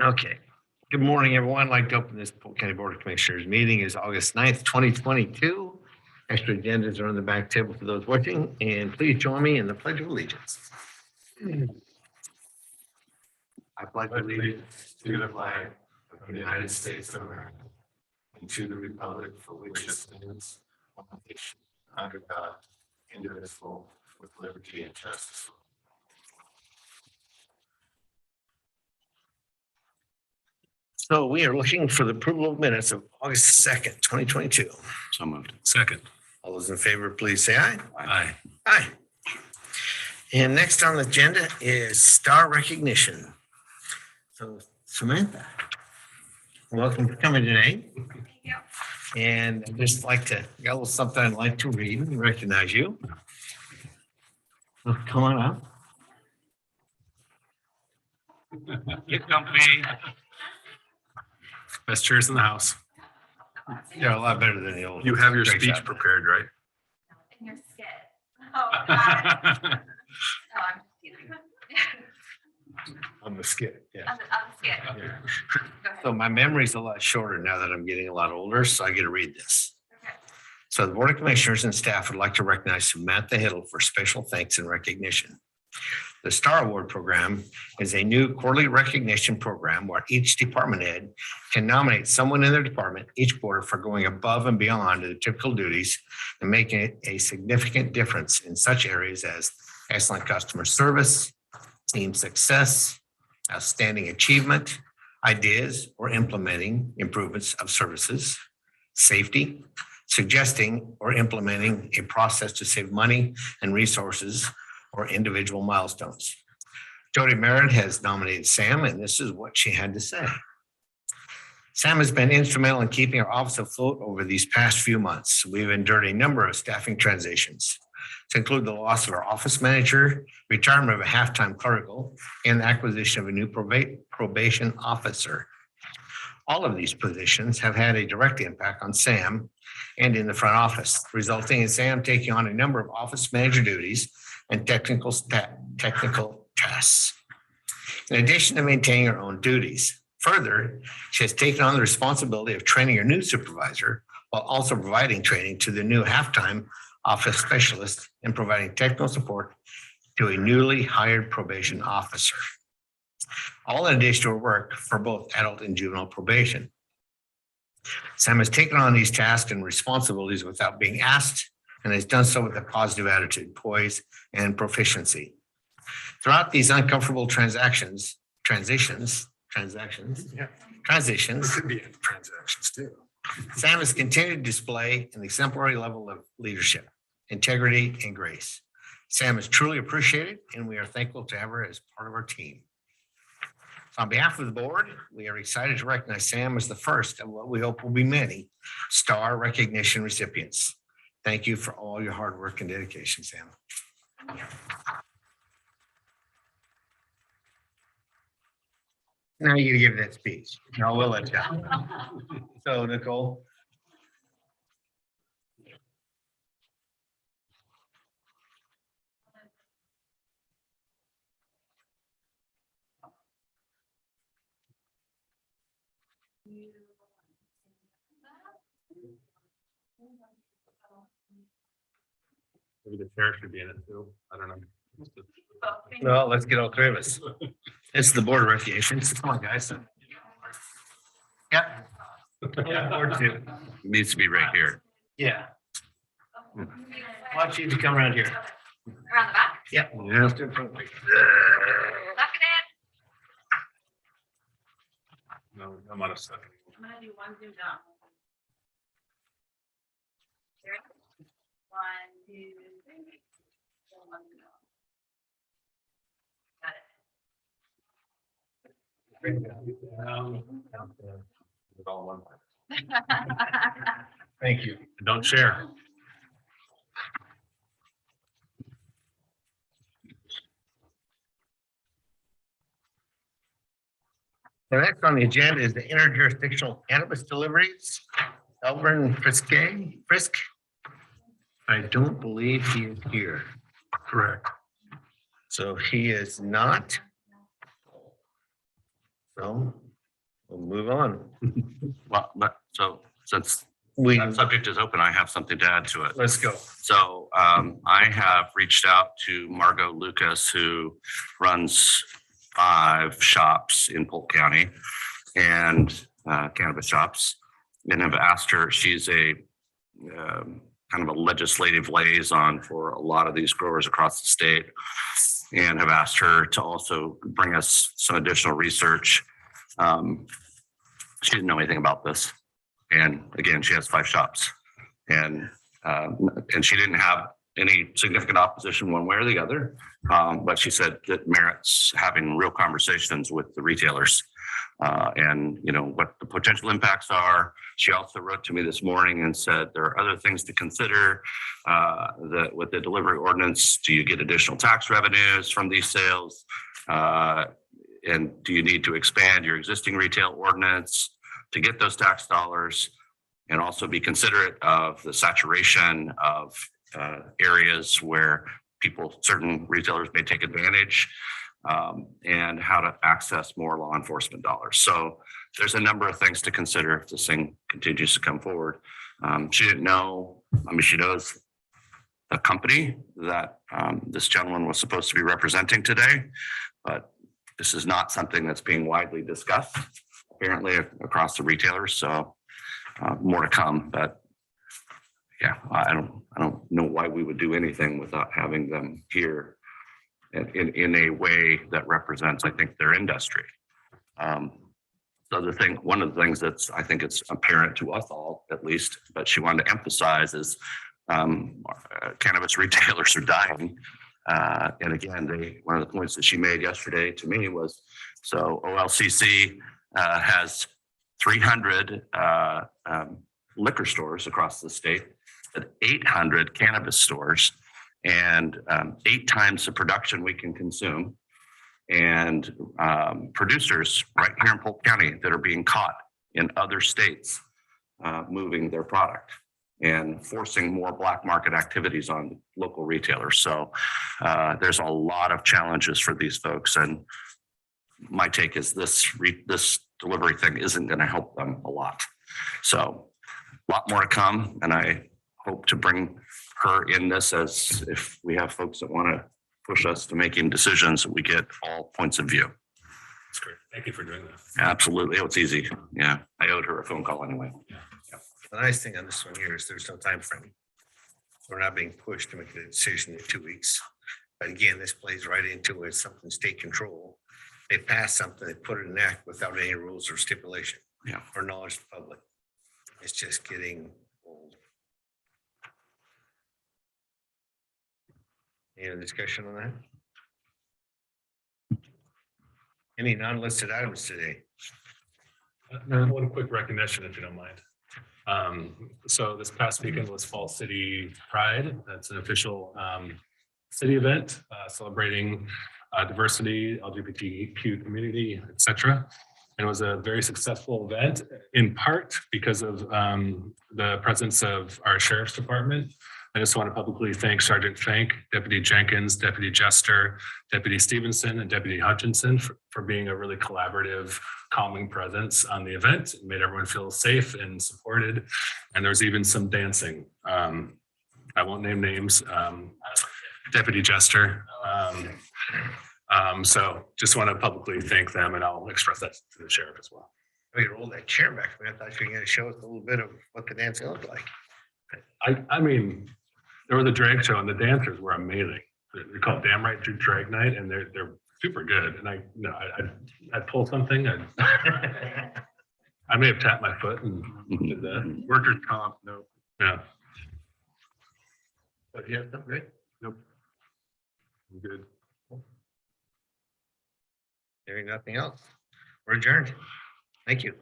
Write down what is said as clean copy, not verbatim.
Okay. Good morning, everyone. I'd like to open this Polk County Board of Commissioners meeting is August 9th, 2022. Extra agendas are on the back table for those watching, and please join me in the Pledge of Allegiance. I pledge allegiance to the flag of the United States of America and to the republic for which it stands, one nation, under God, indivisible, with liberty and justice. So we are looking for the approval of minutes of August 2nd, 2022. So moved. Second. All those in favor, please say aye. Aye. Aye. And next on the agenda is star recognition. So Samantha, welcome for coming today. Thank you. And I'd just like to, got a little something I'd like to read and recognize you. So come on up. Get comfy. Best chairs in the house. You're a lot better than the old. You have your Great speech job. prepared, right? In your skit. Oh, God. No, I'm just kidding. On the skit, yeah. On the skit. Yeah. Go ahead. So my memory's a lot shorter now that I'm getting a lot older, so I get to read this. Okay. So the Board of Commissioners and staff would like to recognize Samantha Hiddle for special thanks and recognition. The Star Award Program is a new quarterly recognition program where each department head can nominate someone in their department each quarter for going above and beyond the typical duties and making a significant difference in such areas as excellent customer service, team success, outstanding achievement, ideas or implementing improvements of services, safety, suggesting or implementing a process to save money and resources or individual milestones. Jody Merritt has nominated Sam, and this is what she had to say. Sam has been instrumental in keeping our office afloat over these past few months. We've endured a number of staffing transitions, to include the loss of our office manager, retirement of a half-time clerical, and the acquisition of a new probation officer. All of these positions have had a direct impact on Sam and in the front office, resulting in Sam taking on a number of office manager duties and technical tasks, in addition to maintaining her own duties. Further, she has taken on the responsibility of training her new supervisor while also providing training to the new half-time office specialist and providing technical support to a newly hired probation officer. All in addition to her work for both adult and juvenile probation. Sam has taken on these tasks and responsibilities without being asked and has done so with a positive attitude, poise, and proficiency. Throughout these uncomfortable transitions. There could be transactions too. Sam has continued to display an exemplary level of leadership, integrity, and grace. Sam is truly appreciated, and we are thankful to have her as part of our team. So on behalf of the board, we are excited to recognize Sam as the first of what we hope will be many star recognition recipients. Thank you for all your hard work and dedication, Sam. Now you give that speech. No, we'll let you. So Nicole. Maybe the chair should be in it too. I don't know. No, let's get all three of us. It's the board of recognitions. Come on, guys. Yep. Yeah, board two. Needs to be right here. Yeah. Why don't you come around here? Around the back? Yep. Yeah. Suck it in. No, I'm on a second. I'm gonna do one zoom down. There it is. 1, 2, 3. One zoom down. Got It's all one. it. Thank you. Don't share. The next on the agenda is the interjurisdictional cannabis deliveries. Elburn Frisk. I don't believe he is here. Correct. So he is not. So We'll move on. Well, but so since We, that subject is open, I have something to add to it. let's go. So I have reached out to Margot Lucas, who runs 5 shops in Polk County and cannabis shops, and have asked her. She's a kind of a legislative liaison for a lot of these growers across the state, and have asked her to also bring us some additional research. She didn't know anything about this. And again, she has 5 shops, and she didn't have any significant opposition one way or the other. But she said that merits having real conversations with the retailers, and what the potential impacts are. She also wrote to me this morning and said there are other things to consider. That with the delivery ordinance, do you get additional tax revenues from these sales? And do you need to expand your existing retail ordinance to get those tax dollars, and also be considerate of the saturation of areas where certain retailers may take advantage, and how to access more law enforcement dollars. So there's a number of things to consider if this thing continues to come forward. She didn't know, she knows the company that this gentleman was supposed to be representing today, but this is not something that's being widely discussed apparently across the retailers. So more to come, but yeah, I don't know why we would do anything without having them here in a way that represents, I think, their industry. One of the things that's, I think it's apparent to us all, at least, but she wanted to emphasize is cannabis retailers are dying. And again, one of the points that she made yesterday to me was, so OLCC has 300 liquor stores across the state, but 800 cannabis stores, and 8 times the production we can consume, and producers right here in Polk County that are being caught in other states moving their product and forcing more black market activities on local retailers. So there's a lot of challenges for these folks, and my take is this delivery thing isn't going to help them a lot. So a lot more to come, and I hope to bring her in this, as if we have folks that want to push us to making decisions, that we get all points of view. That's great. Thank you for doing that. Absolutely. It's easy. Yeah. I owed her a phone call anyway. The nice thing on this one here is there's no time frame. We're not being pushed to make a decision in 2 weeks. But again, this plays right into it, something state control. They pass something, they put it in act without any rules or stipulation. Yeah. Or knowledge to the public. It's just getting old. Any other discussion on that? Any non-listed items today? One quick recognition, if you don't mind. So this past weekend was Fall City Pride. That's an official city event celebrating diversity, LGBTQ community, etc. And it was a very successful event, in part because of the presence of our sheriff's department. I just want to publicly thank Sergeant Fank, Deputy Jenkins, Deputy Jester, Deputy Stevenson, and Deputy Hutchinson for being a really collaborative, calming presence on the event. It made everyone feel safe and supported. And there was even some dancing. I won't name names. Deputy Jester. So just want to publicly thank them, and I'll express that to the sheriff as well. Oh, you rolled that chair back. I thought you were going to show us a little bit of what the dancing looked like. I mean, there was a drag show, and the dancers were amazing. They're called Damn Right Drag Night, and they're super good. And I'd pull something. I may have tapped my foot and did that. Workers' comp, no. Yeah. But yeah, no, good. Nope. I'm good. Hearing nothing else. We're adjourned. Thank you.